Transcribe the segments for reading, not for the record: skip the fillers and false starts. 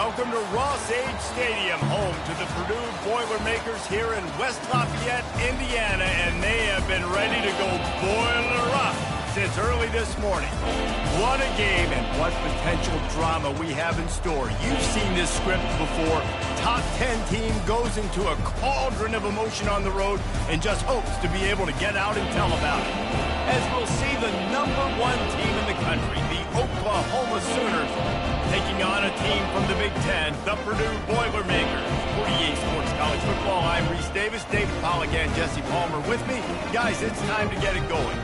Welcome to Ross-Age Stadium, home to the Purdue Boilermakers here in West Lafayette, Indiana, and they have been ready to go boiler up since early this morning. What a game and what potential drama we have in store. You've seen this script before. Top 10 team goes into a cauldron of emotion on the road and just hopes to be able to get out and tell about it. As we'll see the #1 team in the country, the Oklahoma Sooners, taking on a team from the Big Ten, the Purdue Boilermakers. 48 Sports College Football, I'm Reese Davis, David Polligan, Jesse Palmer with me. Guys, it's time to get it going.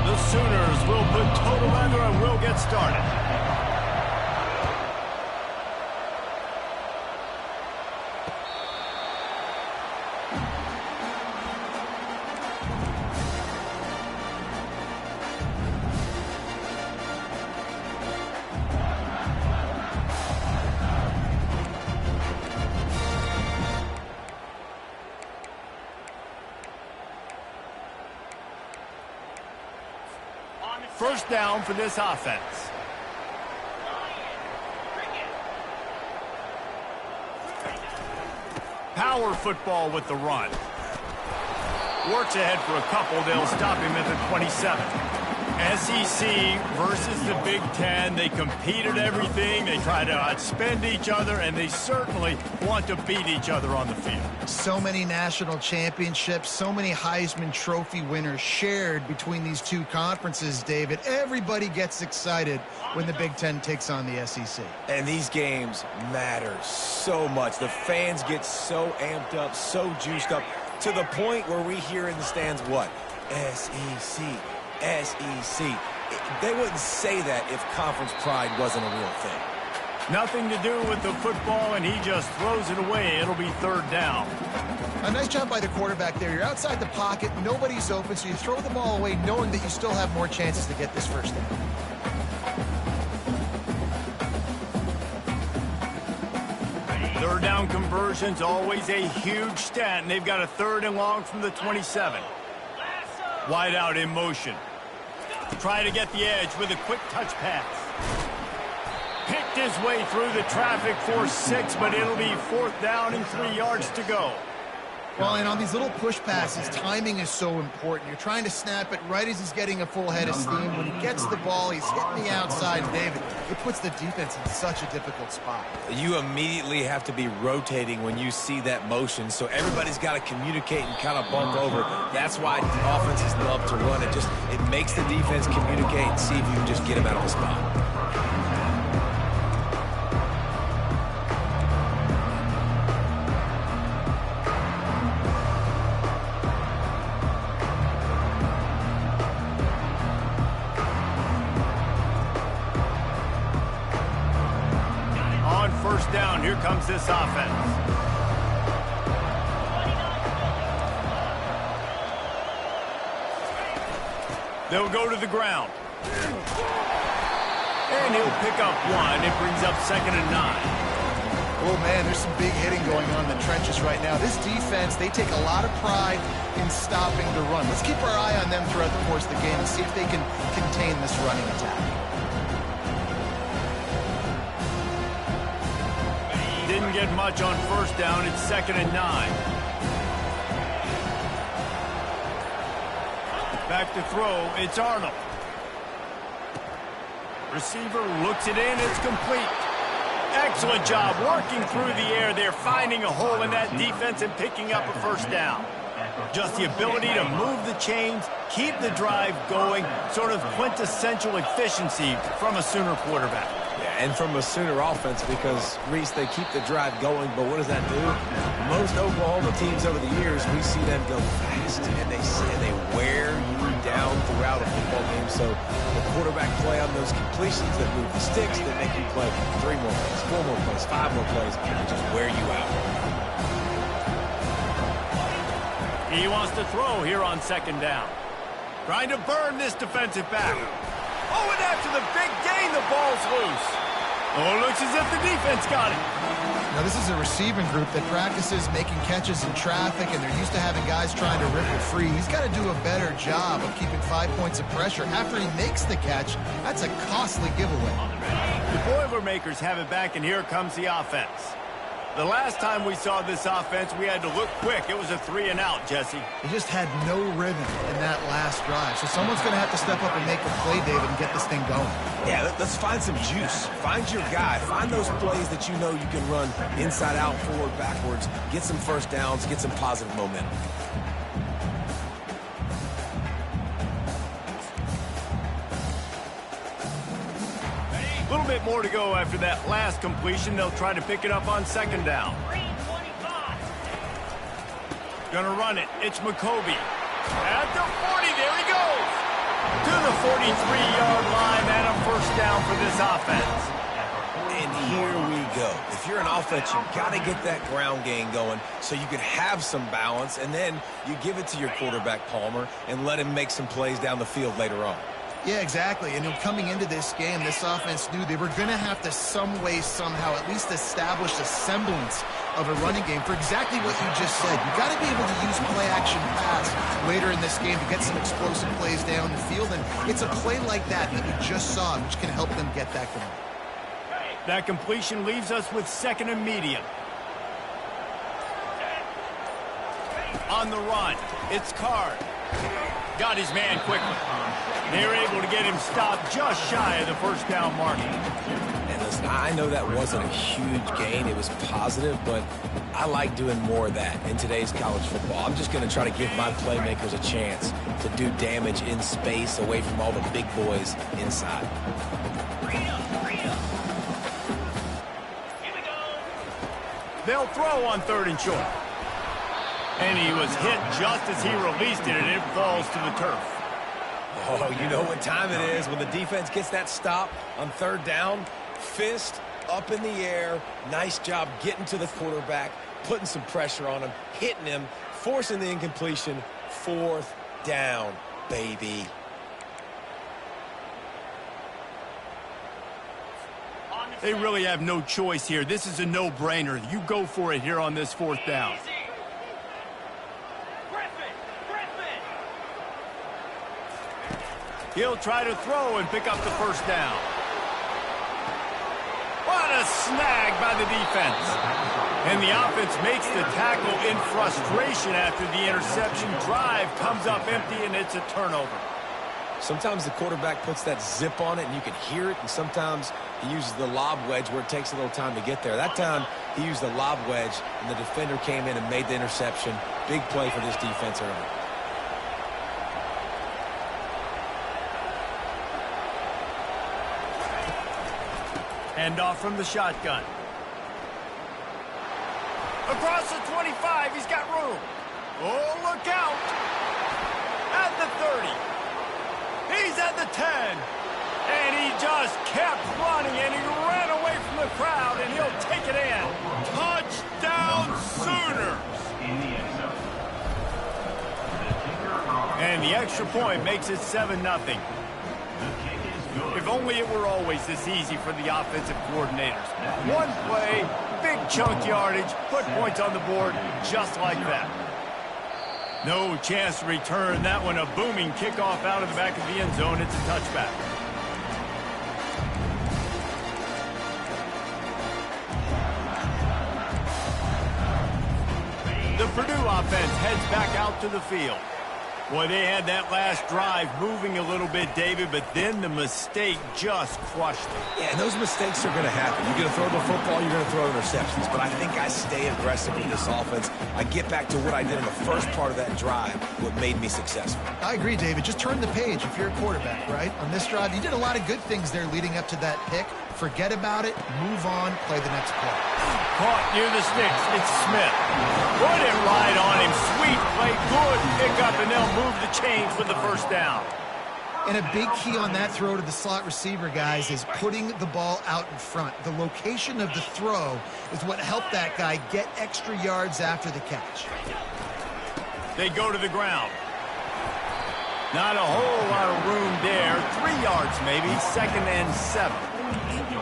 The Sooners will put total leather and we'll get started. First down for this offense. Power football with the run. Works ahead for a couple. They'll stop him at the 27. SEC versus the Big Ten. They compete at everything. They try to outspend each other, and they certainly want to beat each other on the field. So many national championships, so many Heisman Trophy winners shared between these two conferences, David. Everybody gets excited when the Big Ten takes on the SEC. And these games matter so much. The fans get so amped up, so juiced up, to the point where we hear in the stands what? SEC. SEC. They wouldn't say that if conference pride wasn't a real thing. Nothing to do with the football, and he just throws it away. It'll be third down. A nice job by the quarterback there. You're outside the pocket, nobody's open, so you throw the ball away knowing that you still have more chances to get this first down. Third down conversion's always a huge stat, and they've got a 3rd and long from the 27. Wide out in motion. Try to get the edge with a quick touch pass. Picked his way through the traffic for 6, but it'll be 4th down and 3 yards to go. Well, and on these little push passes, timing is so important. You're trying to snap it right as he's getting a full head of steam. When he gets the ball, he's hitting the outside, David. It puts the defense in such a difficult spot. You immediately have to be rotating when you see that motion, so everybody's got to communicate and kind of bump over. That's why offenses love to run it. It makes the defense communicate and see if you can just get him out of the spot. First down, here comes this offense. They'll go to the ground. And he'll pick up 1. It brings up 2nd and 9. Oh, man, there's some big hitting going on in the trenches right now. This defense, they take a lot of pride in stopping the run. Let's keep our eye on them throughout the course of the game and see if they can contain this running attack. Didn't get much on first down. It's 2nd and 9. Back to throw. It's Arnold. Receiver looks it in. It's complete. Excellent job working through the air there, finding a hole in that defense and picking up a first down. Just the ability to move the chains, keep the drive going, sort of quintessential efficiency from a Sooner quarterback. Yeah, and from a Sooner offense, because, Reese, they keep the drive going, but what does that do? Most Oklahoma teams over the years, we see them go fast, and they wear you down throughout a football game. So the quarterback play on those completions that move the sticks, that make you play 3 more plays, 4 more plays, 5 more plays, and just wear you out. He wants to throw here on 2nd down. Trying to burn this defensive back. Oh, and after the big gain, the ball's loose. Oh, looks as if the defense got it. Now, this is a receiving group that practices making catches in traffic, and they're used to having guys trying to ripple free. He's got to do a better job of keeping 5 points of pressure. After he makes the catch, that's a costly giveaway. The Boilermakers have it back, and here comes the offense. The last time we saw this offense, we had to look quick. It was a 3-and-out, Jesse. He just had no rhythm in that last drive. So someone's going to have to step up and make a play, David, and get this thing going. Yeah, let's find some juice. Find your guy. Find those plays that you know you can run inside out, forward, backwards. Get some first downs. Get some positive momentum. A little bit more to go after that last completion. They'll try to pick it up on second down. Gonna run it. It's McCoby. At the 40, there he goes. To the 43-yard line and a first down for this offense. And here we go. If you're an offense, you've got to get that ground game going so you can have some balance, and then you give it to your quarterback, Palmer, and let him make some plays down the field later on. Yeah, exactly. And coming into this game, this offense knew they were going to have to some way, somehow, at least establish a semblance of a running game for exactly what you just said. You got to be able to use play-action pass later in this game to get some explosive plays down the field. And it's a play like that that we just saw, which can help them get that going. That completion leaves us with second and medium. On the run, it's Card. Got his man quickly. They're able to get him stopped just shy of the first down mark. And listen, I know that wasn't a huge gain. It was positive, but I like doing more of that in today's college football. I'm just going to try to give my playmakers a chance to do damage in space away from all the big boys inside. They'll throw on third and short. And he was hit just as he released it, and it falls to the turf. Oh, you know what time it is when the defense gets that stop on third down. Fist up in the air. Nice job getting to the quarterback, putting some pressure on him, hitting him, forcing the incompletion. Fourth down, baby. They really have no choice here. This is a no-brainer. You go for it here on this fourth down. He'll try to throw and pick up the first down. What a snag by the defense. And the offense makes the tackle in frustration after the interception. Drive comes up empty, and it's a turnover. Sometimes the quarterback puts that zip on it, and you can hear it, and sometimes he uses the lob wedge where it takes a little time to get there. That time, he used the lob wedge, and the defender came in and made the interception. Big play for this defense early. Hand off from the shotgun. Across the 25, he's got room. Oh, look out. At the 30. He's at the 10. And he just kept running, and he ran away from the crowd, and he'll take it in. Touchdown, Sooners. And the extra point makes it 7-0. If only it were always this easy for the offensive coordinators. One play, big chunk yardage, put points on the board just like that. No chance to return that one. A booming kickoff out of the back of the end zone. It's a touchback. The Purdue offense heads back out to the field. Boy, they had that last drive moving a little bit, David, but then the mistake just crushed them. Yeah, and those mistakes are going to happen. You're going to throw the football, you're going to throw interceptions. But I think I stay aggressive with this offense. I get back to what I did in the first part of that drive, what made me successful. I agree, David. Just turn the page if you're a quarterback, right? On this drive, you did a lot of good things there leading up to that pick. Forget about it, move on, play the next play. Caught near the sticks. It's Smith. Put it right on him. Sweet play. Good pickup, and they'll move the chains for the first down. And a big key on that throw to the slot receiver, guys, is putting the ball out in front. The location of the throw is what helped that guy get extra yards after the catch. They go to the ground. Not a whole lot of room there. 3 yards maybe. 2nd and 7.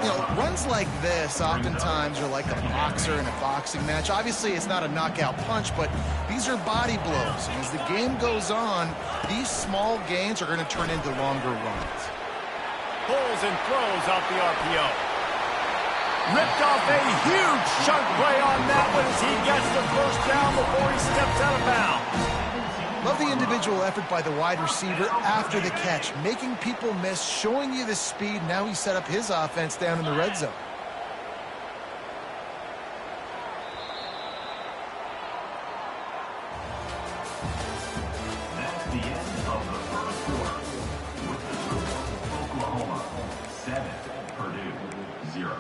You know, runs like this oftentimes are like a boxer in a boxing match. Obviously, it's not a knockout punch, but these are body blows. And as the game goes on, these small gains are going to turn into longer runs. Pulls and throws off the RPO. Ripped off a huge chunk play on that one as he gets the first down before he steps out of bounds. Love the individual effort by the wide receiver after the catch, making people miss, showing you the speed. Now he set up his offense down in the red zone. That's the end of the first quarter. With the score, Oklahoma 7, Purdue 0.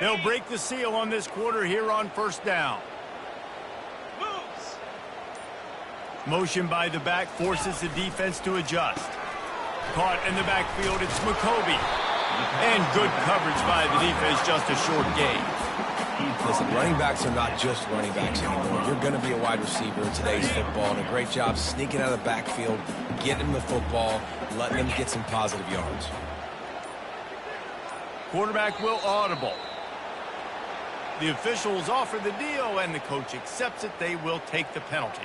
They'll break the seal on this quarter here on first down. Moves. Motion by the back forces the defense to adjust. Caught in the backfield, it's McCoby. And good coverage by the defense, just a short gain. Listen, running backs are not just running backs anymore. You're going to be a wide receiver in today's football, and a great job sneaking out of the backfield, getting them the football, letting them get some positive yards. Quarterback will audible. The officials offer the deal, and the coach accepts it. They will take the penalty.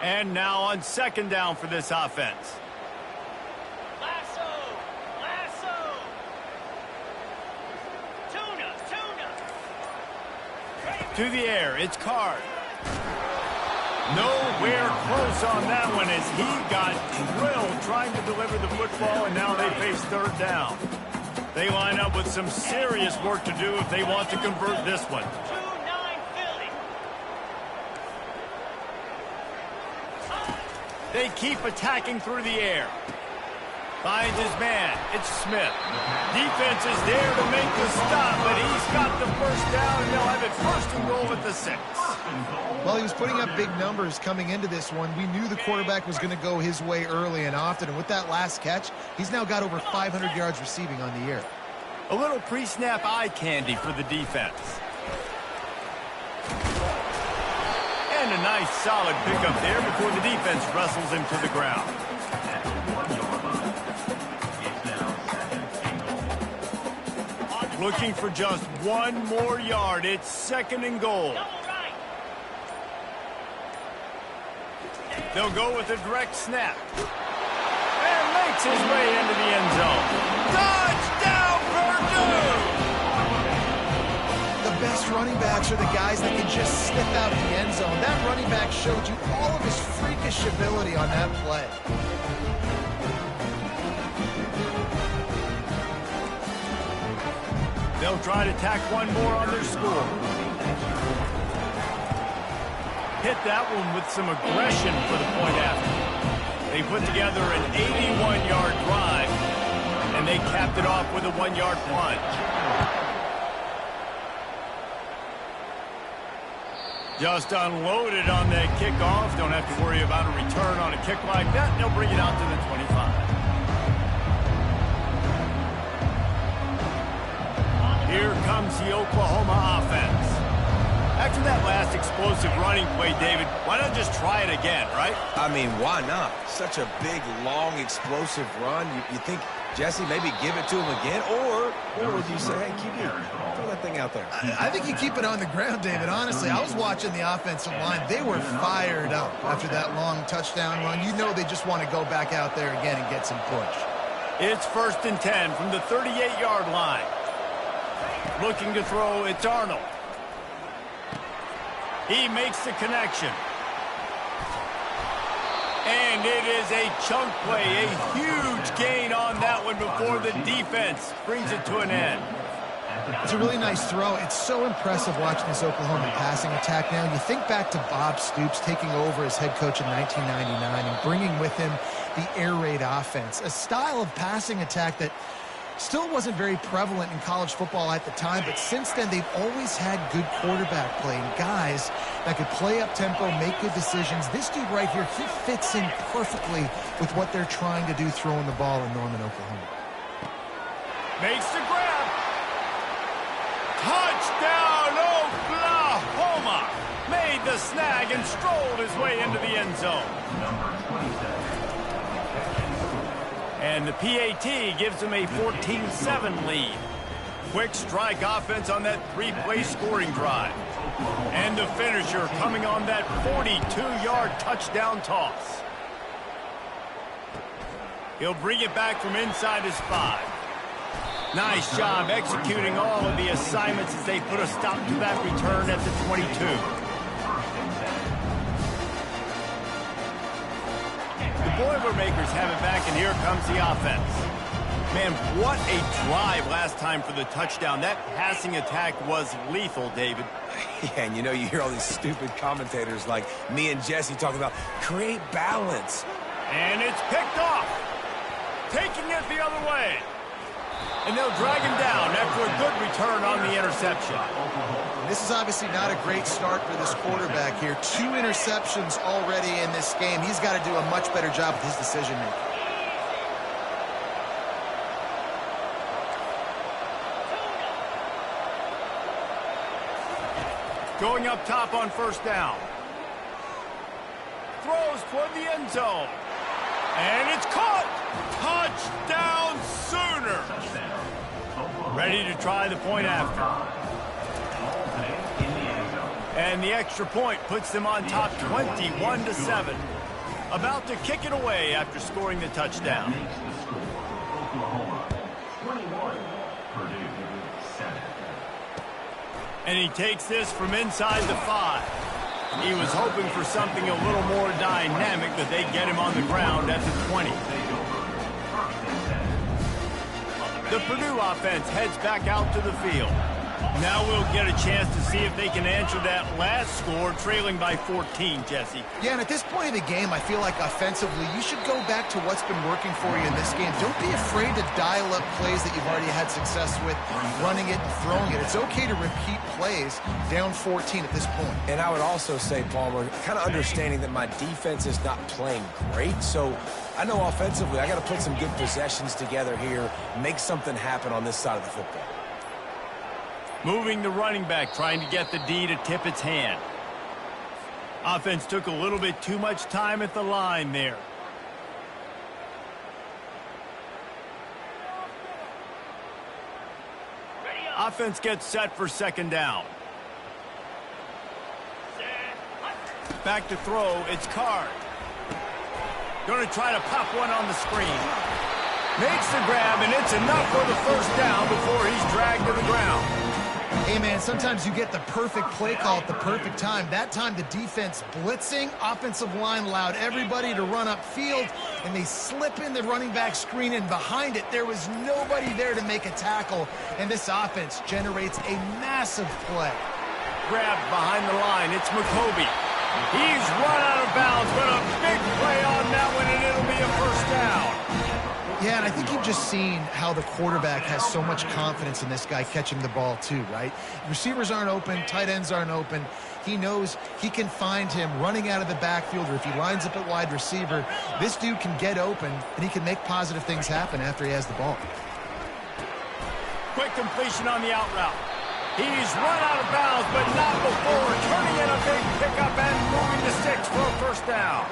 And now on second down for this offense. Lasso. Lasso. Tuna. To the air, it's Card. Nowhere close on that one as he got drilled trying to deliver the football, and now they face third down. They line up with some serious work to do if they want to convert this one. 2-9 Philly. They keep attacking through the air. Finds his man. It's Smith. Defense is there to make the stop, but he's got the first down, and they'll have it first and goal at the 6. Well, he was putting up big numbers coming into this one. We knew the quarterback was going to go his way early and often, and with that last catch, he's now got over 500 yards receiving on the year. A little pre-snap eye candy for the defense. And a nice solid pickup there before the defense wrestles him to the ground. Looking for just one more yard. It's second and goal. They'll go with a direct snap. And makes his way into the end zone. Touchdown, Purdue! The best running backs are the guys that can just sniff out the end zone. That running back showed you all of his freakish ability on that play. They'll try to tack one more on their score. Hit that one with some aggression for the point after. They put together an 81-yard drive, and they capped it off with a 1-yard plunge. Just unloaded on that kickoff. Don't have to worry about a return on a kick like that. They'll bring it out to the 25. Here comes the Oklahoma offense. After that last explosive running play, David, why not just try it again, right? I mean, why not? Such a big, long, explosive run. You think, Jesse, maybe give it to him again? Or would you say, hey, keep it, throw that thing out there? I think you keep it on the ground, David. Honestly, I was watching the offensive line. They were fired up after that long touchdown run. You know they just want to go back out there again and get some push. It's 1st and 10 from the 38-yard line. Looking to throw, it's Arnold. He makes the connection. And it is a chunk play, a huge gain on that one before the defense brings it to an end. It's a really nice throw. It's so impressive watching this Oklahoma passing attack now. You think back to Bob Stoops taking over as head coach in 1999 and bringing with him the air raid offense, a style of passing attack that still wasn't very prevalent in college football at the time, but since then they've always had good quarterback play and guys that could play up tempo, make good decisions. This dude right here, he fits in perfectly with what they're trying to do throwing the ball in Norman, Oklahoma. Makes the grab. Touchdown, Oklahoma! Made the snag and strolled his way into the end zone. And the PAT gives him a 14-7 lead. Quick strike offense on that three-play scoring drive. And the finisher coming on that 42-yard touchdown toss. He'll bring it back from inside his 5. Nice job executing all of the assignments as they put a stop to that return at the 22. The Boilermakers have it back, and here comes the offense. Man, what a drive last time for the touchdown. That passing attack was lethal, David. Yeah, and you know, you hear all these stupid commentators like me and Jesse talking about create balance. And it's picked off. Taking it the other way. And they'll drag him down after a good return on the interception. This is obviously not a great start for this quarterback here. 2 interceptions already in this game. He's got to do a much better job with his decision-making. Going up top on first down. Throws toward the end zone. And it's caught! Touchdown Sooner! Ready to try the point after. And the extra point puts them on top 21-7. About to kick it away after scoring the touchdown. Oklahoma 21, Purdue 7. And he takes this from inside the 5. He was hoping for something a little more dynamic, but they get him on the ground at the 20. The Purdue offense heads back out to the field. Now we'll get a chance to see if they can answer that last score, trailing by 14, Jesse. Yeah, and at this point of the game, I feel like offensively, you should go back to what's been working for you in this game. Don't be afraid to dial up plays that you've already had success with, running it and throwing it. It's okay to repeat plays down 14 at this point. And I would also say, Palmer, kind of understanding that my defense is not playing great, so I know offensively I got to put some good possessions together here, make something happen on this side of the football. Moving the running back, trying to get the D to tip its hand. Offense took a little bit too much time at the line there. Offense gets set for second down. Back to throw, it's Card. Going to try to pop one on the screen. Makes the grab, and it's enough for the first down before he's dragged to the ground. Hey, man, sometimes you get the perfect play call at the perfect time. That time, the defense blitzing, offensive line allowed everybody to run upfield, and they slip in the running back screen, and behind it, there was nobody there to make a tackle, and this offense generates a massive play. Grabbed behind the line, it's McCoby. He's run out of bounds, but a big play on that one, and it'll be a first down. Yeah, and I think you've just seen how the quarterback has so much confidence in this guy catching the ball too, right? Receivers aren't open, tight ends aren't open. He knows he can find him running out of the backfield, or if he lines up at wide receiver, this dude can get open, and he can make positive things happen after he has the ball. Quick completion on the out route. He's run out of bounds, but not before turning in a big pickup and moving the sticks for a first down.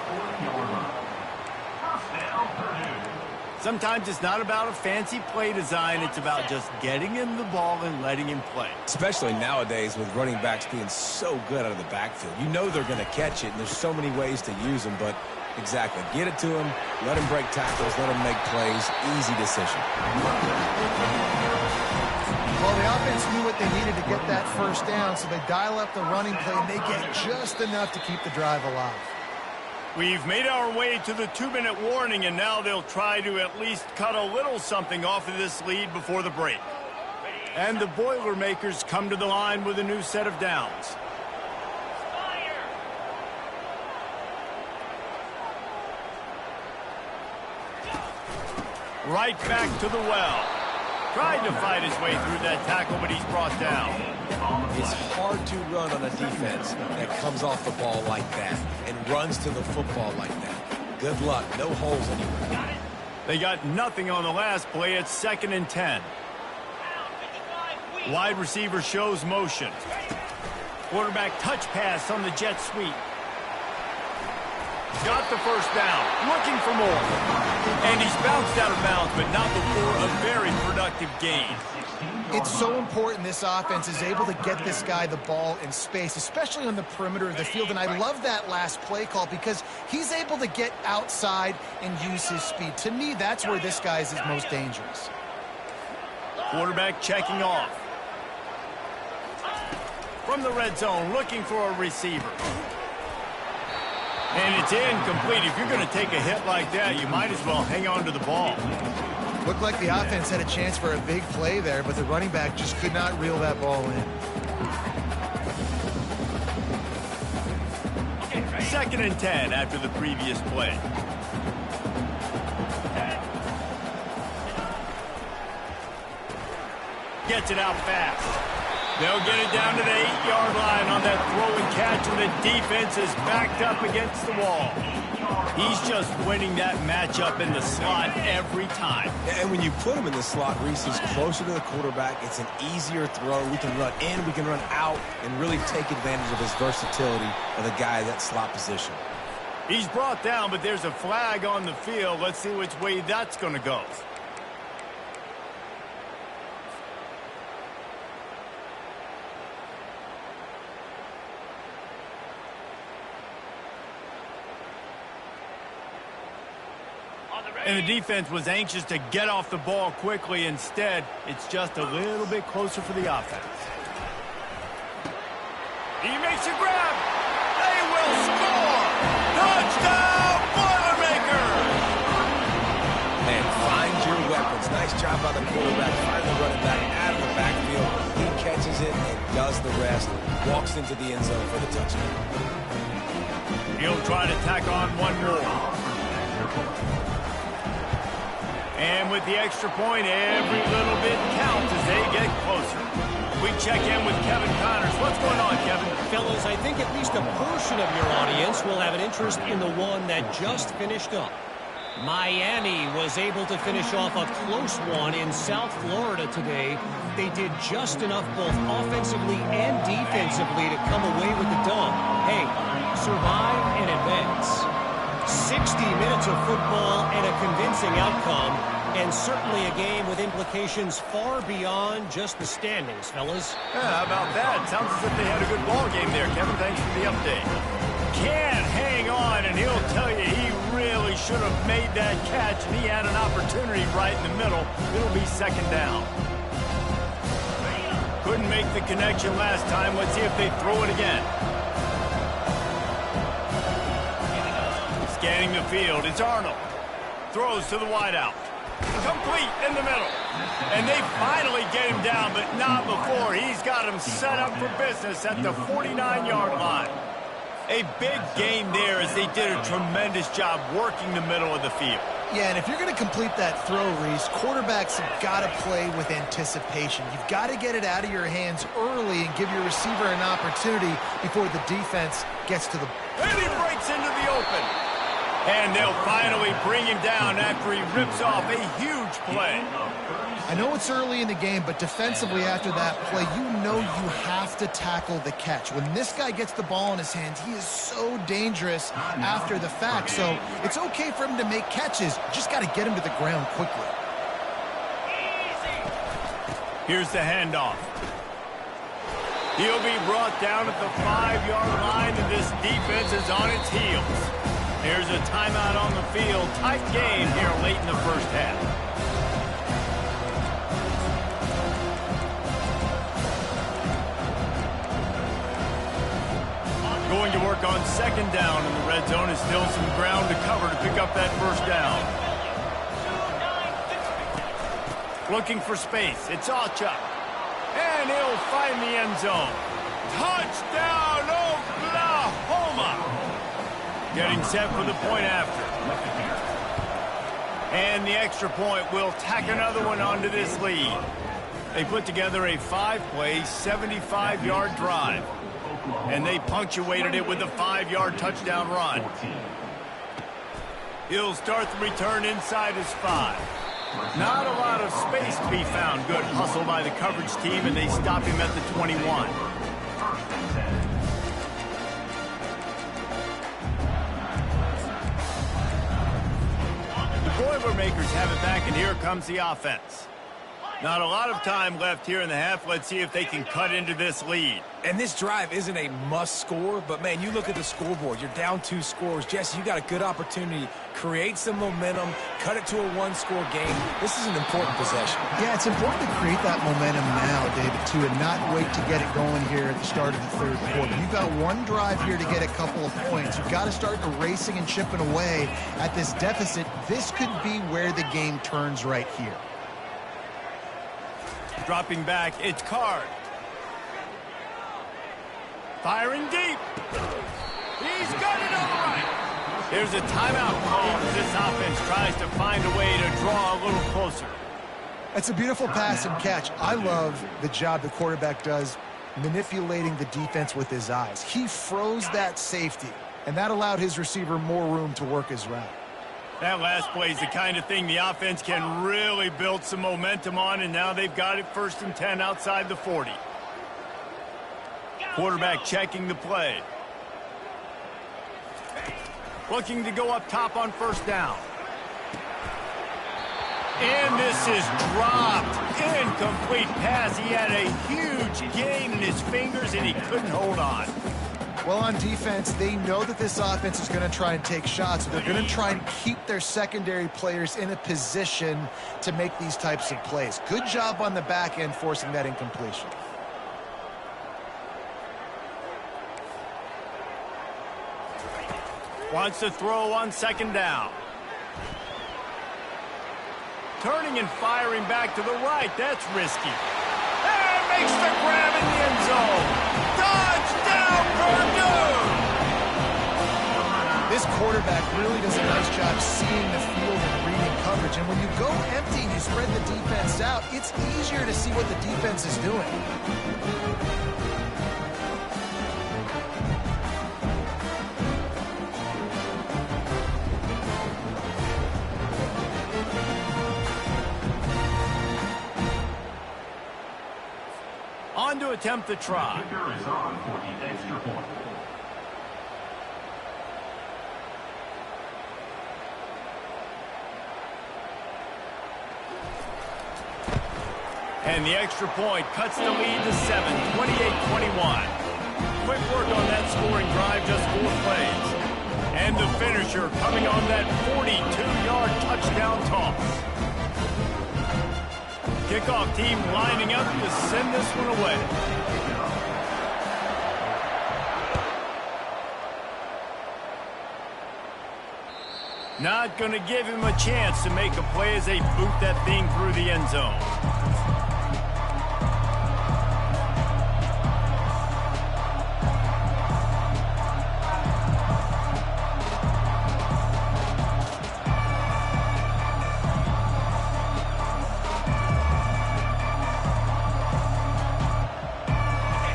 Sometimes it's not about a fancy play design. It's about just getting him the ball and letting him play. Especially nowadays with running backs being so good out of the backfield. You know they're going to catch it, and there's so many ways to use them, but exactly. Get it to him, let him break tackles, let him make plays. Easy decision. Well, the offense knew what they needed to get that first down, so they dial up the running play, and they get just enough to keep the drive alive. We've made our way to the 2-minute warning, and now they'll try to at least cut a little something off of this lead before the break. And the Boilermakers come to the line with a new set of downs. Right back to the well. Tried to fight his way through that tackle, but he's brought down. It's hard to run on a defense that comes off the ball like that and runs to the football like that. Good luck. No holes anywhere. They got nothing on the last play. It's 2nd and 10. Wide receiver shows motion. Quarterback touch pass on the jet sweep. Got the first down, looking for more. And he's bounced out of bounds, but not before a very productive gain. It's so important this offense is able to get this guy the ball in space, especially on the perimeter of the field. And I love that last play call because he's able to get outside and use his speed. To me, that's where this guy is his most dangerous. Quarterback checking off. From the red zone, looking for a receiver. And it's incomplete. If you're going to take a hit like that, you might as well hang on to the ball. Looked like the offense had a chance for a big play there, but the running back just could not reel that ball in. 2nd and 10 after the previous play. Gets it out fast. They'll get it down to the 8-yard line on that throw and catch, and the defense is backed up against the wall. He's just winning that matchup in the slot every time. And when you put him in the slot, Reese, he's closer to the quarterback. It's an easier throw. We can run in, we can run out, and really take advantage of his versatility of the guy in that slot position. He's brought down, but there's a flag on the field. Let's see which way that's going to go. And the defense was anxious to get off the ball quickly. Instead, it's just a little bit closer for the offense. He makes a grab. They will score. Touchdown, Boilermakers! And find your weapons. Nice job by the quarterback. Find the running back out of the backfield. He catches it and does the rest. Walks into the end zone for the touchdown. He'll try to tack on one more. And with the extra point, every little bit counts as they get closer. We check in with Kevin Connors. What's going on, Kevin? Fellas, I think at least a portion of your audience will have an interest in the one that just finished up. Miami was able to finish off a close one in South Florida today. They did just enough both offensively and defensively to come away with the dub. Hey, survive and advance. 60 minutes of football and a convincing outcome, and certainly a game with implications far beyond just the standings, fellas. Yeah, how about that? Sounds as if they had a good ball game there, Kevin. Thanks for the update. Can't hang on, and he'll tell you he really should have made that catch, and he had an opportunity right in the middle. It'll be 2nd down. Couldn't make the connection last time. Let's see if they throw it again. Scanning the field, it's Arnold. Throws to the wideout. Complete in the middle. And they finally get him down, but not before. He's got him set up for business at the 49-yard line. A big game there as they did a tremendous job working the middle of the field. Yeah, and if you're going to complete that throw, Reese, quarterbacks have got to play with anticipation. You've got to get it out of your hands early and give your receiver an opportunity before the defense gets to the... And he breaks into the open. And they'll finally bring him down after he rips off a huge play. I know it's early in the game, but defensively after that play, you know you have to tackle the catch. When this guy gets the ball in his hands, he is so dangerous after the fact. So it's okay for him to make catches. You just got to get him to the ground quickly. Here's the handoff. He'll be brought down at the 5-yard line, and this defense is on its heels. Here's a timeout on the field. Tight game here late in the first half. Going to work on 2nd down, and the red zone is still some ground to cover to pick up that first down. Looking for space. It's Ocha. And he'll find the end zone. Touchdown, Oklahoma! Getting set for the point after. And the extra point will tack another one onto this lead. They put together a 5-play, 75-yard drive. And they punctuated it with a 5-yard touchdown run. He'll start the return inside his 5. Not a lot of space to be found. Good hustle by the coverage team, and they stop him at the 21. The Boilermakers have it back, and here comes the offense. Not a lot of time left here in the half. Let's see if they can cut into this lead. And this drive isn't a must score, but man, you look at the scoreboard. You're down 2 scores. Jesse, you got a good opportunity. Create some momentum. Cut it to a 1-score game. This is an important possession. Yeah, it's important to create that momentum now, David, too, and not wait to get it going here at the start of the third quarter. You've got one drive here to get a couple of points. You've got to start racing and chipping away at this deficit. This could be where the game turns right here. Dropping back, it's Card. Firing deep. He's got it on the right. Here's a timeout call as this offense tries to find a way to draw a little closer. That's a beautiful pass and catch. I love the job the quarterback does manipulating the defense with his eyes. He froze that safety, and that allowed his receiver more room to work his route. That last play is the kind of thing the offense can really build some momentum on, and now they've got it 1st and 10 outside the 40. Quarterback checking the play. Looking to go up top on 1st down. And this is dropped. Incomplete pass. He had a huge gain in his fingers, and he couldn't hold on. Well, on defense, they know that this offense is going to try and take shots. They're going to try and keep their secondary players in a position to make these types of plays. Good job on the back end forcing that incompletion. Wants to throw on 2nd down. Turning and firing back to the right. That's risky. And makes the grab in the end zone. Touchdown, Purdue! This quarterback really does a nice job seeing the field and reading coverage. And when you go empty and you spread the defense out, it's easier to see what the defense is doing. On to attempt the try. Kicker is on for the extra point. And the extra point cuts the lead to 7, 28-21. Quick work on that scoring drive, just 4 plays. And the finisher coming on that 42-yard touchdown toss. Kickoff team lining up to send this one away. Not going to give him a chance to make a play as they boot that thing through the end zone.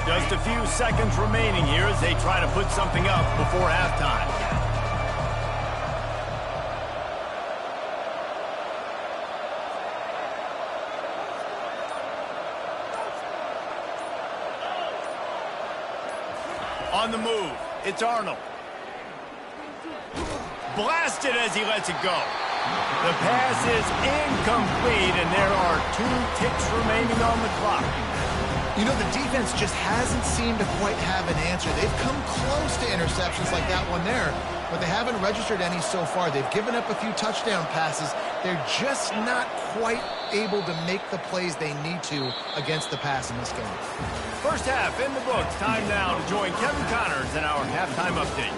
Just a few seconds remaining here as they try to put something up before halftime. On the move, it's Arnold. Blasted as he lets it go. The pass is incomplete, and there are 2 ticks remaining on the clock. You know, the defense just hasn't seemed to quite have an answer. They've come close to interceptions like that one there, but they haven't registered any so far. They've given up a few touchdown passes. They're just not quite able to make the plays they need to against the pass in this game. First half in the books. Time now to join Kevin Connors in our halftime update.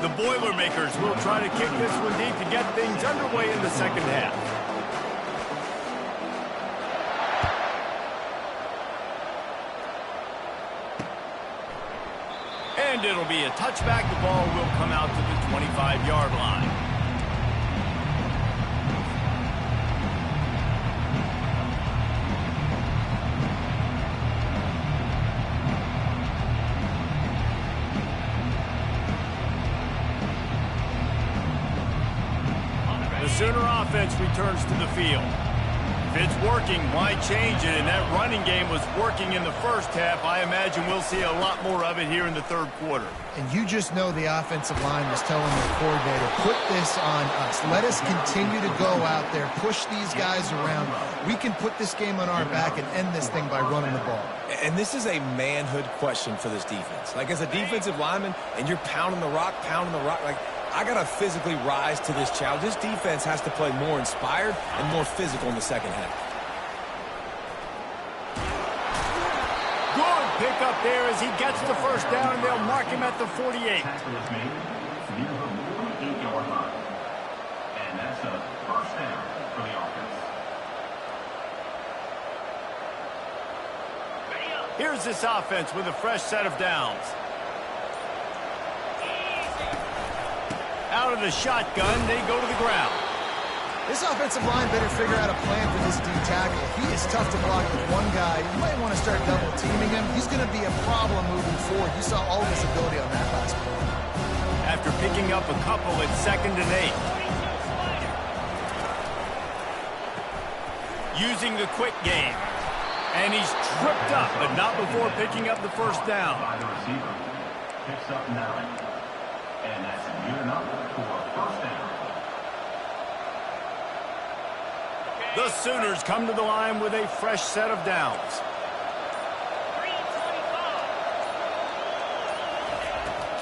The Boilermakers will try to kick this one deep to get things underway in the second half. And it'll be a touchback. The ball will come out to the 25-yard line. offense returns to the field. If it's working, why change it? And that running game was working in the first half. I imagine we'll see a lot more of it here in the third quarter. And you just know the offensive line was telling their coordinator, put this on us. Let us continue to go out there, push these guys around. We can put this game on our back and end this thing by running the ball. And this is a manhood question for this defense. Like, as a defensive lineman, and you're pounding the rock, like, I got to physically rise to this challenge. This defense has to play more inspired and more physical in the second half. Good pick up there as he gets the first down, and they'll mark him at the 48. Tackle is made near the 48-yard line. And that's a first down for the offense. Here's this offense with a fresh set of downs. Out of the shotgun, they go to the ground. This offensive line better figure out a plan for this D tackle. He is tough to block with one guy. You might want to start double teaming him. He's going to be a problem moving forward. You saw all of his ability on that last play. After picking up a couple at 2nd and 8. Using the quick game. And he's tripped up, but not before picking up the first down. By the receiver. Picks up 9. And that's good enough for a first down. The Sooners come to the line with a fresh set of downs.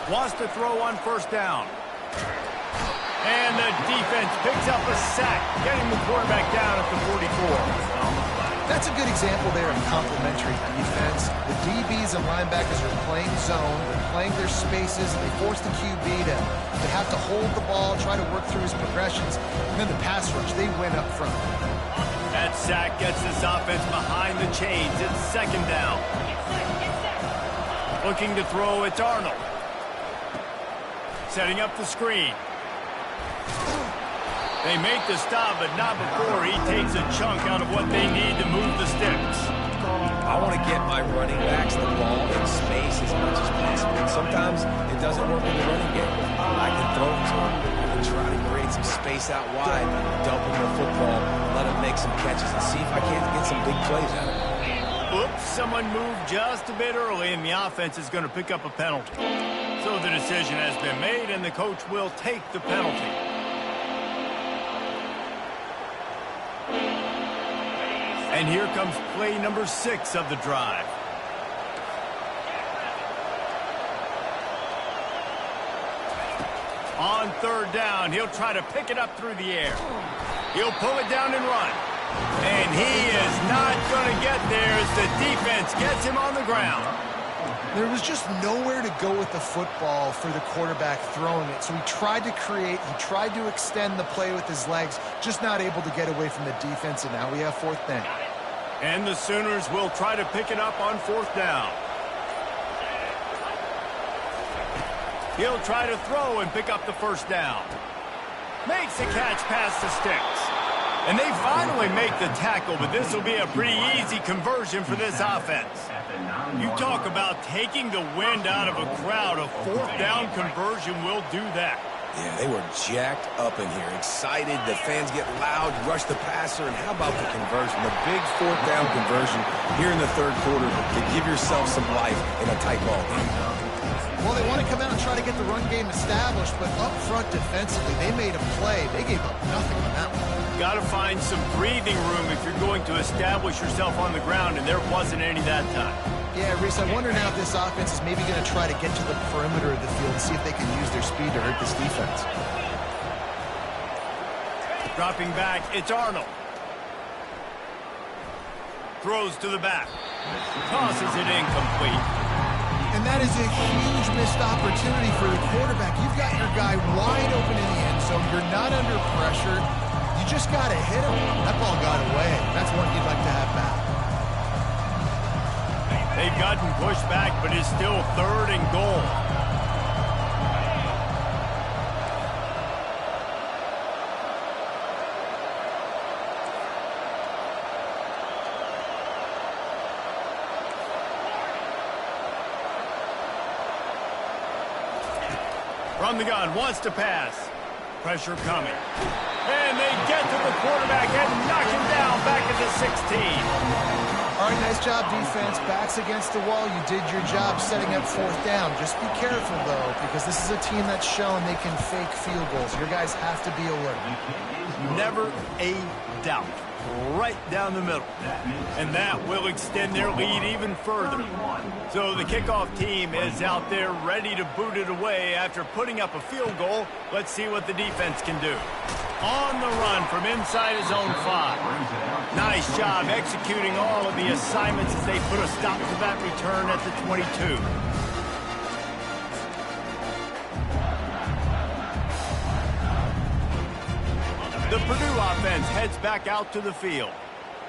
Wants to throw on first down. And the defense picks up a sack, getting the quarterback down at the 44. That's a good example there of complementary defense. The DBs and linebackers are playing zone, they're playing their spaces, and they force the QB to have to hold the ball, try to work through his progressions, and then the pass rush, they win up front. That sack gets this offense behind the chains. It's 2nd down. Looking to throw, it's Arnold. Setting up the screen. They make the stop, but not before he takes a chunk out of what they need to move the sticks. I want to get my running backs the ball in space as much as possible. And sometimes it doesn't work in the running game. I can throw it to him and try to create some space out wide, dump him the football, let him make some catches, and see if I can't get some big plays out of him. Oops, someone moved just a bit early, and the offense is going to pick up a penalty. So the decision has been made, and the coach will take the penalty. And here comes play number 6 of the drive. On 3rd down, he'll try to pick it up through the air. He'll pull it down and run. And he is not going to get there as the defense gets him on the ground. There was just nowhere to go with the football for the quarterback throwing it. So he tried to create, he tried to extend the play with his legs, just not able to get away from the defense, and now we have 4th down. And the Sooners will try to pick it up on 4th down. He'll try to throw and pick up the first down. Makes the catch past the sticks. And they finally make the tackle, but this will be a pretty easy conversion for this offense. You talk about taking the wind out of a crowd. A 4th down conversion will do that. Yeah, they were jacked up in here, excited. The fans get loud, rush the passer, and how about the conversion? The big 4th down conversion here in the 3rd quarter to give yourself some life in a tight ball game. Well, they want to come out and try to get the run game established, but up front defensively, they made a play. They gave up nothing on that one. Got to find some breathing room if you're going to establish yourself on the ground, and there wasn't any that time. Yeah, Reese, I wonder now if this offense is maybe going to try to get to the perimeter of the field and see if they can use their speed to hurt this defense. Dropping back, it's Arnold. Throws to the back. Tosses it incomplete. And that is a huge missed opportunity for the quarterback. You've got your guy wide open in the end zone. You're not under pressure. You just got to hit him. That ball got away. That's one you'd like to have back. They've gotten pushed back, but it's still 3rd and goal. From the gun, wants to pass. Pressure coming. And they get to the quarterback and knock him down back at the 16. All right, nice job, defense. Backs against the wall. You did your job setting up fourth down. Just be careful, though, because this is a team that's shown they can fake field goals. Your guys have to be alert. Never a doubt. Right down the middle. And that will extend their lead even further. So the kickoff team is out there ready to boot it away after putting up a field goal. Let's see what the defense can do. On the run from inside his own 5. Nice job executing all of the assignments as they put a stop to that return at the 22. The Purdue offense heads back out to the field.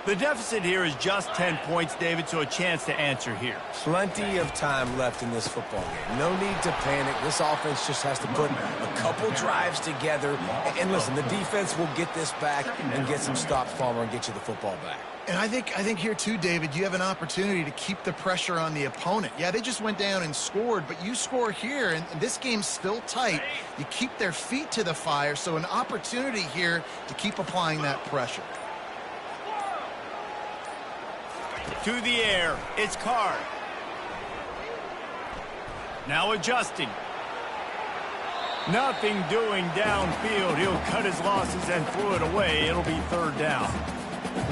The deficit here is just 10 points, David, so a chance to answer here. Plenty of time left in this football game. No need to panic. This offense just has to put a couple drives together. And listen, the defense will get this back and get some stops, Palmer, and get you the football back. And I think here, too, David, you have an opportunity to keep the pressure on the opponent. Yeah, they just went down and scored, but you score here, and this game's still tight. You keep their feet to the fire, so an opportunity here to keep applying that pressure. To the air, it's Card. Now adjusting. Nothing doing downfield. He'll cut his losses and throw it away. It'll be third down.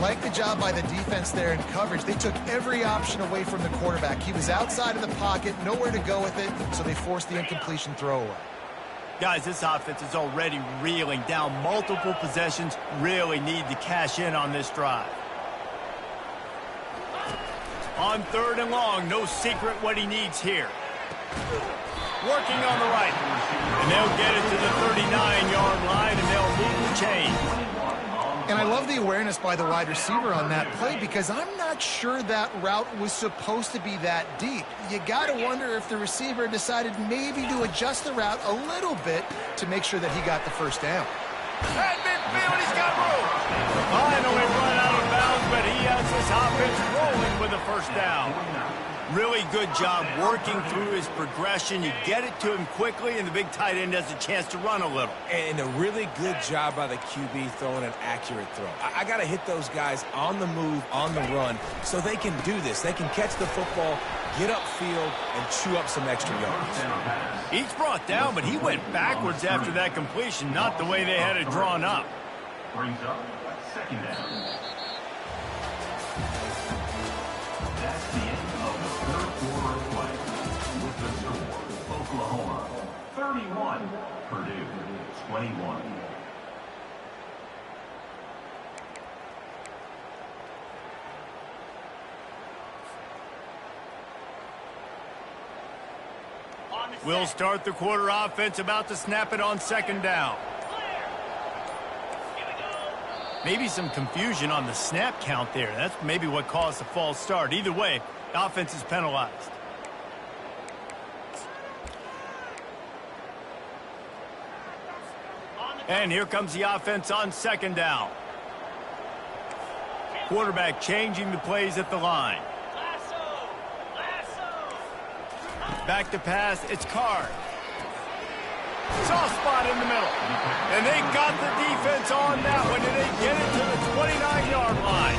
Like the job by the defense there in coverage. They took every option away from the quarterback. He was outside of the pocket, nowhere to go with it, so they forced the incompletion throwaway. Guys, this offense is already reeling down multiple possessions. Really need to cash in on this drive. On third and long, no secret what he needs here. Working on the right. And they'll get it to the 39-yard line, and they'll move the chain. And I love the awareness by the wide receiver on that play because I'm not sure that route was supposed to be that deep. You got to wonder if the receiver decided maybe to adjust the route a little bit to make sure that he got the first down. At midfield, he's got room. Finally run out of bounds, but he has this offense rolling with a first down. Really good job working through his progression. You get it to him quickly, and the big tight end has a chance to run a little. And a really good job by the QB throwing an accurate throw. I got to hit those guys on the move, on the run, so they can do this. They can catch the football, get upfield, and chew up some extra yards. He's brought down, but he went backwards after that completion, not the way they had it drawn up. Brings up second down. That's the end of the third quarter of play. With the score, Oklahoma 31, Purdue 21. We'll start the quarter offense, about to snap it on second down. Maybe some confusion on the snap count there. That's maybe what caused the false start. Either way, the offense is penalized. And here comes the offense on second down. Quarterback changing the plays at the line. Back to pass, it's Card. Soft spot in the middle. And they got the defense on that one, and they get it to the 29-yard line.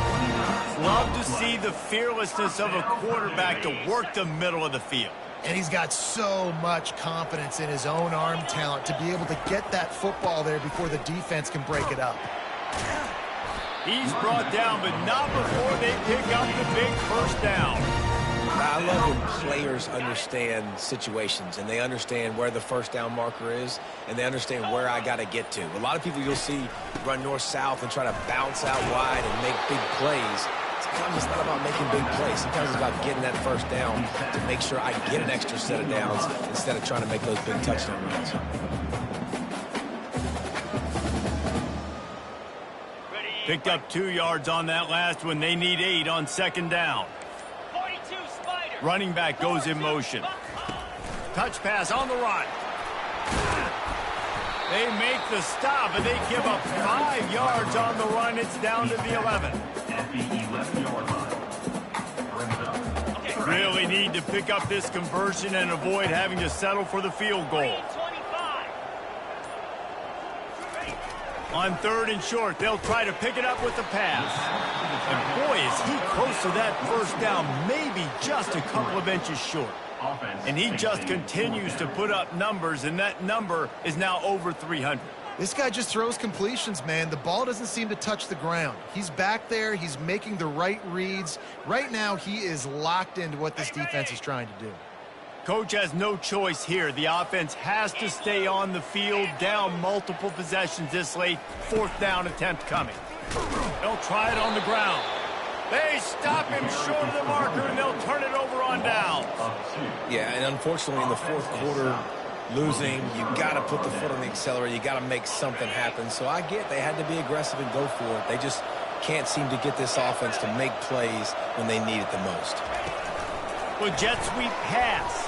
Love to see the fearlessness of a quarterback to work the middle of the field. And he's got so much confidence in his own arm talent to be able to get that football there before the defense can break it up. He's brought down, but not before they pick up the big first down. I love when players understand situations and they understand where the first down marker is and they understand where I got to get to. A lot of people you'll see run north-south and try to bounce out wide and make big plays. Sometimes it's not about making big plays. Sometimes it's about getting that first down to make sure I get an extra set of downs instead of trying to make those big touchdown runs. Picked up 2 yards on that last one. They need 8 on second down. Running back goes in motion. Touch pass on the run. They make the stop, and they give up 5 yards on the run. It's down to the 11. At the 11-yard line. Brings up. Really need to pick up this conversion and avoid having to settle for the field goal. On 3rd and short, they'll try to pick it up with the pass. And boy, is he close to that first down, maybe just a couple of inches short. And he just continues to put up numbers, and that number is now over 300. This guy just throws completions, man. The ball doesn't seem to touch the ground. He's back there. He's making the right reads. Right now, he is locked into what this defense is trying to do. Coach has no choice here. The offense has to stay on the field, down multiple possessions this late. 4th down attempt coming. They'll try it on the ground. They stop him short of the marker, and they'll turn it over on down. Yeah, and unfortunately in the 4th quarter, losing, you got to put the foot on the accelerator. You got to make something happen. So I get they had to be aggressive and go for it. They just can't seem to get this offense to make plays when they need it the most. Well, jet sweep pass.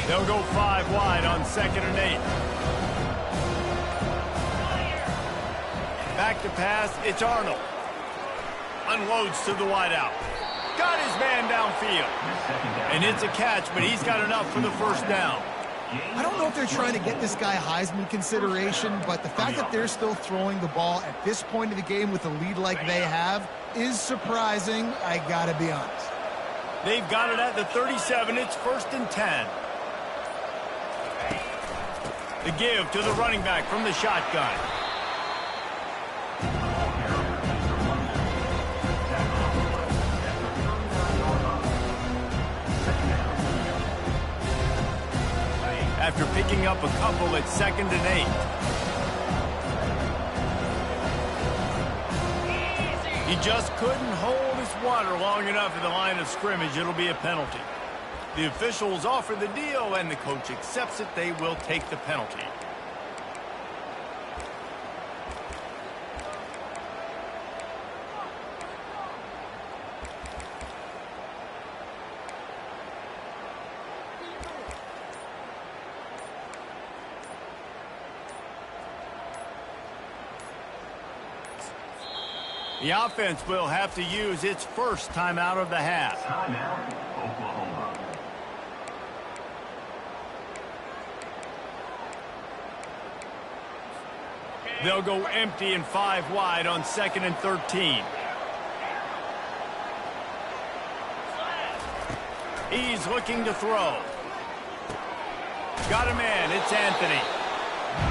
They'll go 5 wide on 2nd and 8. Back to pass, it's Arnold. Unloads to the wideout. Got his man downfield. And it's a catch, but he's got enough for the first down. I don't know if they're trying to get this guy Heisman consideration, but the fact that they're still throwing the ball at this point of the game with a lead like they have is surprising, I gotta be honest. They've got it at the 37. It's 1st and 10. The give to the running back from the shotgun. After picking up a couple at 2nd and 8. He just couldn't hold his water long enough at the line of scrimmage. It'll be a penalty. The officials offer the deal, and the coach accepts it. They will take the penalty. The offense will have to use its first timeout of the half. Timeout, Oklahoma. They'll go empty and 5 wide on 2nd and 13. He's looking to throw. Got a man. It's Anthony.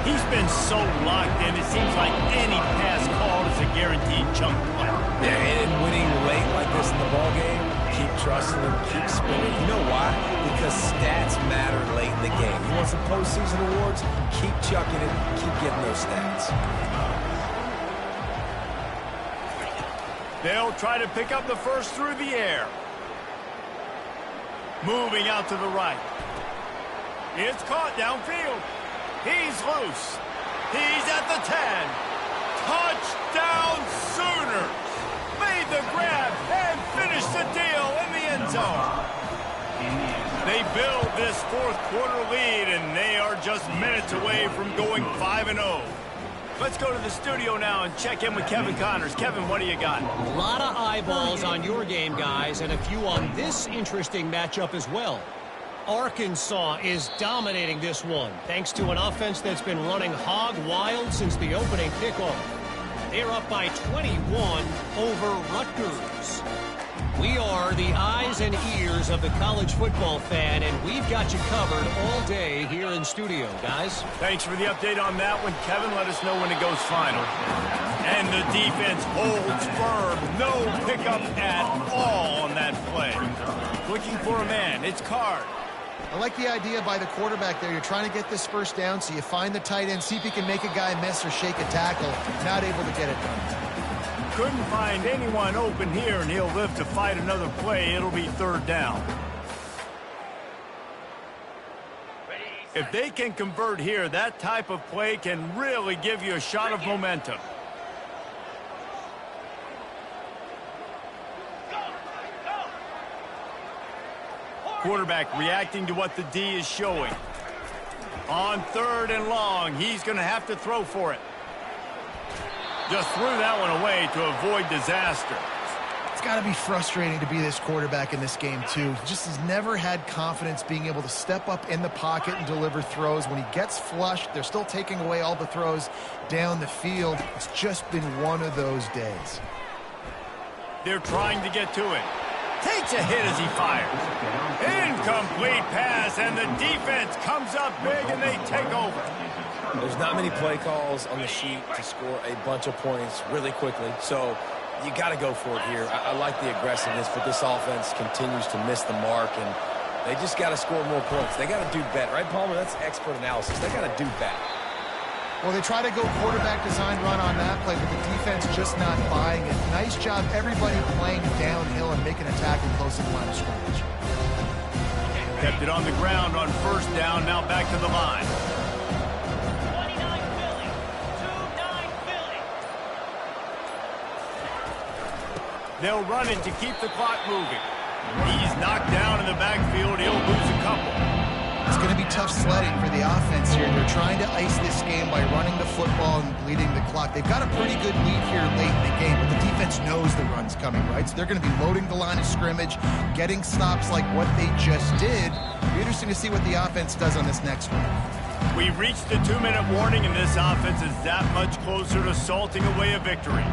He's been so locked in, it seems like any pass called is a guaranteed chunk play. Yeah, and winning late like this in the ballgame, keep trusting them, keep spinning. You know why? Because stats matter late in the game. You want some postseason awards? Keep chucking it, keep getting those stats. They'll try to pick up the first through the air. Moving out to the right. It's caught downfield. He's loose. He's at the 10. Touchdown Sooners. Made the grab and finished the deal in the end zone. They build this 4th quarter lead, and they are just minutes away from going 5-0. Let's go to the studio now and check in with Kevin Connors. Kevin, what do you got? A lot of eyeballs on your game, guys, and a few on this interesting matchup as well. Arkansas is dominating this one, thanks to an offense that's been running hog wild since the opening kickoff. They're up by 21 over Rutgers. We are the eyes and ears of the college football fan, and we've got you covered all day here in studio, guys. Thanks for the update on that one, Kevin. Let us know when it goes final. And the defense holds firm. No pickup at all on that play. Looking for a man. It's Card. I like the idea by the quarterback there. You're trying to get this first down, so you find the tight end, see if he can make a guy miss or shake a tackle. Not able to get it done. Couldn't find anyone open here, and he'll live to fight another play. It'll be 3rd down. If they can convert here, that type of play can really give you a shot of momentum. Quarterback reacting to what the D is showing. On 3rd and long, he's going to have to throw for it. Just threw that one away to avoid disaster. It's got to be frustrating to be this quarterback in this game, too. He just has never had confidence being able to step up in the pocket and deliver throws. When he gets flushed, they're still taking away all the throws down the field. It's just been one of those days. They're trying to get to it. Takes a hit as he fires. Incomplete pass, and the defense comes up big, and they take over. There's not many play calls on the sheet to score a bunch of points really quickly, so you got to go for it here. I like the aggressiveness, but this offense continues to miss the mark, and they just got to score more points. They got to do better, right, Palmer? That's expert analysis. They got to do better. Well, they try to go quarterback design run on that play, but the defense just not buying it. Nice job, everybody playing downhill and making a tackle close to the line of scrimmage. Kept it on the ground on first down, now back to the line. 29 Philly. 2-9 Philly. They'll run it to keep the clock moving. He's knocked down in the backfield. He'll lose a couple. It's going to be tough sledding for the offense here. They're trying to ice this game by running the football and bleeding the clock. They've got a pretty good lead here late in the game, but the defense knows the run's coming, right? So they're going to be loading the line of scrimmage, getting stops like what they just did. It'll be interesting to see what the offense does on this next one. We reached the 2-minute warning, and this offense is that much closer to salting away a victory.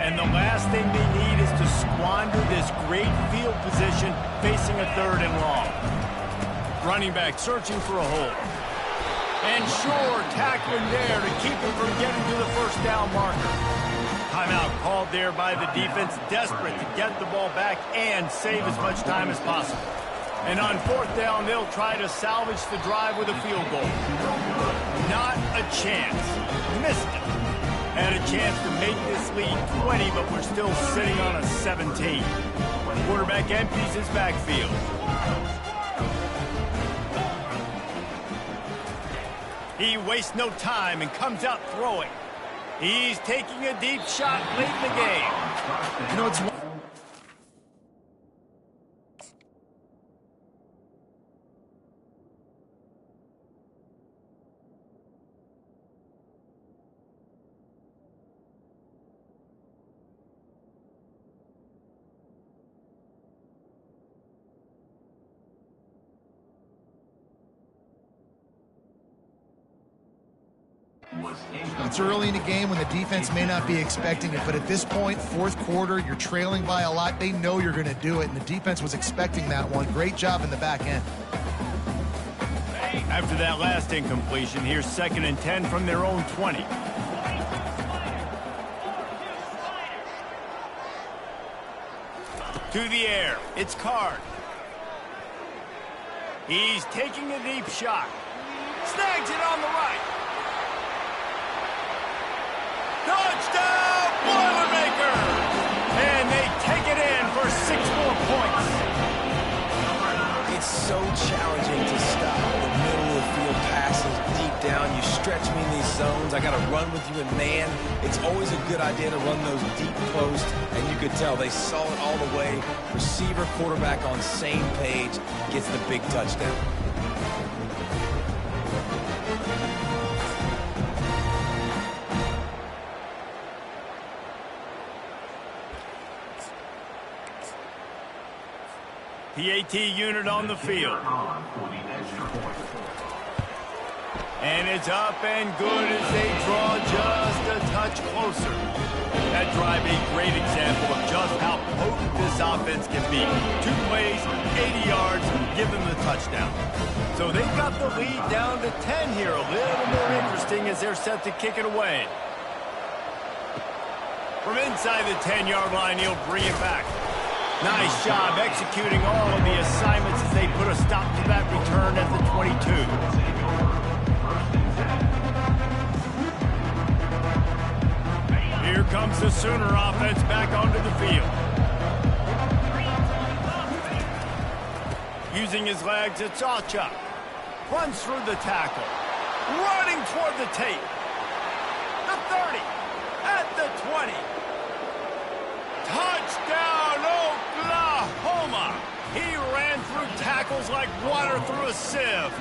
And the last thing they need is to squander this great field position facing a 3rd and long. Running back searching for a hole. And sure, tackling there to keep him from getting to the first down marker. Timeout called there by the defense, desperate to get the ball back and save as much time as possible. And on 4th down, they'll try to salvage the drive with a field goal. Not a chance. Missed it. Had a chance to make this lead 20, but we're still sitting on a 17. Quarterback empties his backfield. He wastes no time and comes out throwing. He's taking a deep shot late in the game. You know, it's It's early in the game when the defense may not be expecting it, but at this point, 4th quarter, you're trailing by a lot. They know you're going to do it, and the defense was expecting that one. Great job in the back end. After that last incompletion, here's 2nd and 10 from their own 20. To the air, it's Card. He's taking a deep shot. Snags it on the right. Touchdown, Boilermakers! And they take it in for 6 more points. It's so challenging to stop the middle of the field passes deep down. You stretch me in these zones. I got to run with you in man. It's always a good idea to run those deep posts, and you could tell they saw it all the way. Receiver, quarterback on same page, gets the big touchdown. PAT unit on the field. And it's up and good as they draw just a touch closer. That drive a great example of just how potent this offense can be. 2 plays, 80 yards, give them the touchdown. So they've got the lead down to 10 here. A little more interesting as they're set to kick it away. From inside the 10-yard line, he'll bring it back. Nice job executing all of the assignments as they put a stop to that return at the 22. Here comes the Sooner offense back onto the field. Using his legs, it's Awchuk. Runs through the tackle. Running toward the tape. The 30. At the 20. Touchdown, Oklahoma! He ran going through tackles like water through a sieve.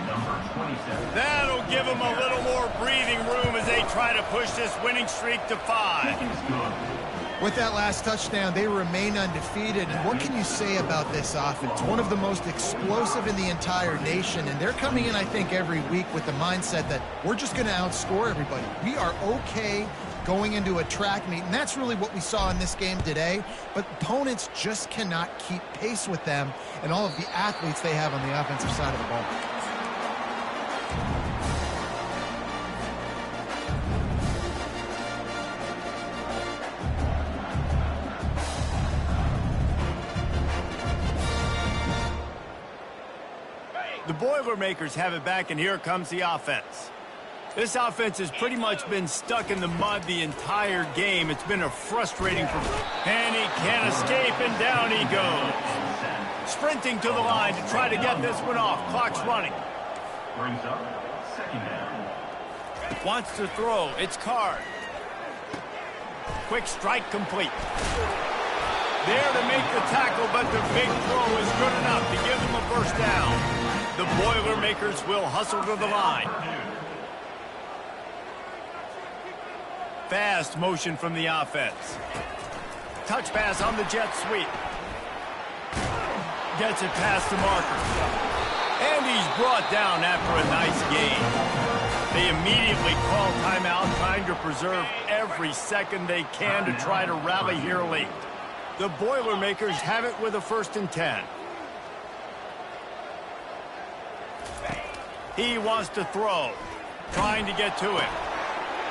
That'll give them a little more breathing room as they try to push this winning streak to 5. With that last touchdown, they remain undefeated. And what can you say about this offense? One of the most explosive in the entire nation. And they're coming in, I think, every week with the mindset that we're just going to outscore everybody. We are okay going into a track meet. And that's really what we saw in this game today. But opponents just cannot keep pace with them and all of the athletes they have on the offensive side of the ball. The Boilermakers have it back, and here comes the offense. This offense has pretty much been stuck in the mud the entire game. It's been a frustrating performance. And he can't escape, and down he goes. Sprinting to the line to try to get this one off. Clock's running. Brings up second down. Wants to throw. It's Card. Quick strike complete. There to make the tackle, but the big throw is good enough to give them a first down. The Boilermakers will hustle to the line. Fast motion from the offense. Touch pass on the jet sweep. Gets it past the marker. And he's brought down after a nice gain. They immediately call timeout, trying to preserve every second they can to try to rally here late. The Boilermakers have it with a 1st and 10. He wants to throw, trying to get to it.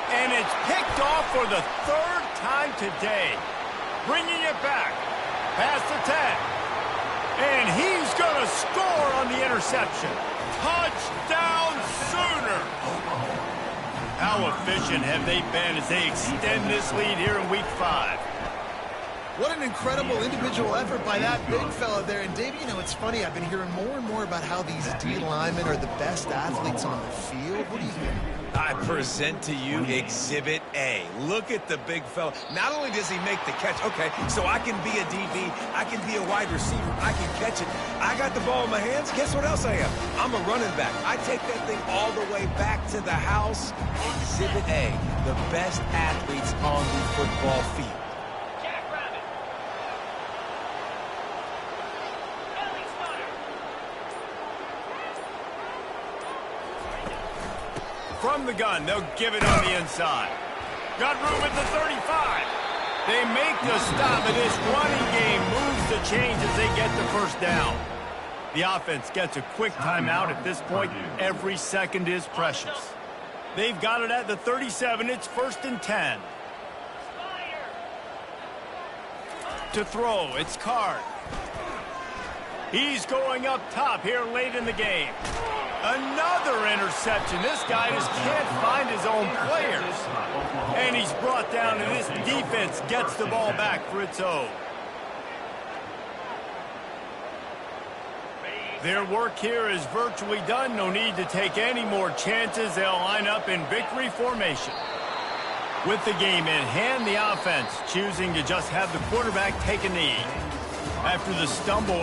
And it's picked off for the 3rd time today. Bringing it back, past the 10. And he's going to score on the interception. Touchdown Sooner! How efficient have they been as they extend this lead here in Week 5? What an incredible individual effort by that big fella there. And, Dave, you know, it's funny. I've been hearing more and more about how these D linemen are the best athletes on the field. What do you think? I present to you Exhibit A. Look at the big fella. Not only does he make the catch, okay, so I can be a DB, I can be a wide receiver, I can catch it. I got the ball in my hands. Guess what else I am? I'm a running back. I take that thing all the way back to the house. Exhibit A, the best athletes on the football field. From the gun, they'll give it on the inside. Got room at the 35. They make the stop, and this running game moves the chains as they get the first down. The offense gets a quick timeout. At this point, every second is precious. They've got it at the 37. It's 1st and 10. To throw, it's Card. He's going up top here late in the game. Another interception. This guy just can't find his own players. And he's brought down, and this defense gets the ball back for its own. Their work here is virtually done. No need to take any more chances. They'll line up in victory formation. With the game in hand, the offense choosing to just have the quarterback take a knee. After the stumble